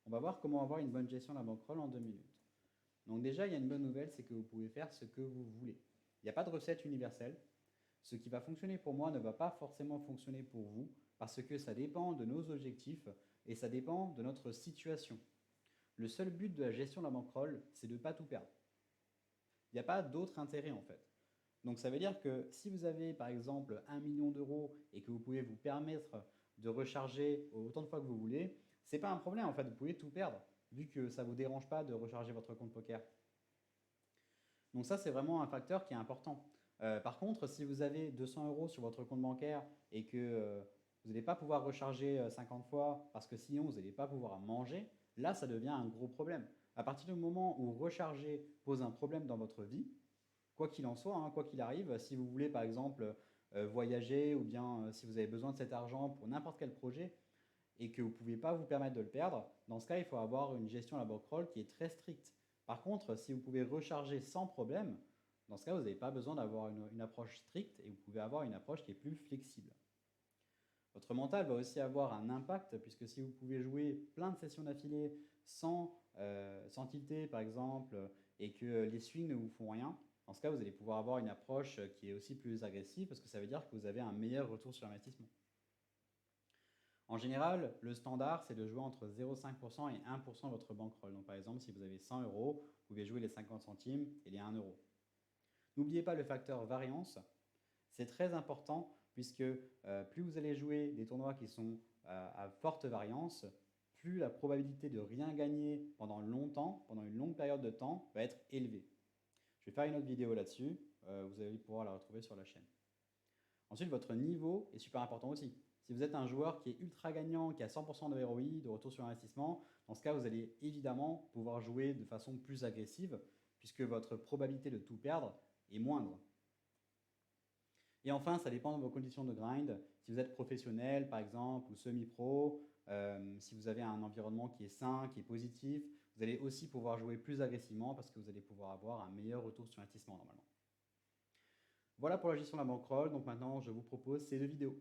On va voir comment avoir une bonne gestion de la bankroll en 2 minutes. Donc déjà, il y a une bonne nouvelle, c'est que vous pouvez faire ce que vous voulez. Il n'y a pas de recette universelle. Ce qui va fonctionner pour moi ne va pas forcément fonctionner pour vous, parce que ça dépend de nos objectifs et ça dépend de notre situation. Le seul but de la gestion de la bankroll, c'est de ne pas tout perdre. Il n'y a pas d'autre intérêt en fait. Donc ça veut dire que si vous avez par exemple 1 million d'euros et que vous pouvez vous permettre de recharger autant de fois que vous voulez, c'est pas un problème en fait, vous pouvez tout perdre, vu que ça ne vous dérange pas de recharger votre compte poker. Donc ça c'est vraiment un facteur qui est important. Par contre, si vous avez 200 euros sur votre compte bancaire et que vous n'allez pas pouvoir recharger 50 fois parce que sinon vous n'allez pas pouvoir manger, là ça devient un gros problème. À partir du moment où recharger pose un problème dans votre vie, quoi qu'il en soit, hein, quoi qu'il arrive, si vous voulez par exemple voyager ou bien si vous avez besoin de cet argent pour n'importe quel projet et que vous ne pouvez pas vous permettre de le perdre, dans ce cas, il faut avoir une gestion de la bankroll qui est très stricte. Par contre, si vous pouvez recharger sans problème, dans ce cas, vous n'avez pas besoin d'avoir une approche stricte et vous pouvez avoir une approche qui est plus flexible. Votre mental va aussi avoir un impact puisque si vous pouvez jouer plein de sessions d'affilée sans tilter par exemple et que les swings ne vous font rien, dans ce cas vous allez pouvoir avoir une approche qui est aussi plus agressive parce que ça veut dire que vous avez un meilleur retour sur investissement. En général, le standard c'est de jouer entre 0,5% et 1% de votre bankroll. Donc par exemple si vous avez 100 euros, vous pouvez jouer les 50 centimes et les 1 euro. N'oubliez pas le facteur variance. C'est très important puisque plus vous allez jouer des tournois qui sont à forte variance, plus la probabilité de rien gagner pendant longtemps, pendant une longue période de temps, va être élevée. Je vais faire une autre vidéo là-dessus, vous allez pouvoir la retrouver sur la chaîne. Ensuite, votre niveau est super important aussi. Si vous êtes un joueur qui est ultra gagnant, qui a 100% de ROI, de retour sur investissement, dans ce cas, vous allez évidemment pouvoir jouer de façon plus agressive puisque votre probabilité de tout perdre est moindre. Et enfin, ça dépend de vos conditions de grind. Si vous êtes professionnel, par exemple, ou semi-pro, si vous avez un environnement qui est sain, qui est positif, vous allez aussi pouvoir jouer plus agressivement parce que vous allez pouvoir avoir un meilleur retour sur investissement normalement. Voilà pour la gestion de la bankroll. Donc maintenant, je vous propose ces deux vidéos.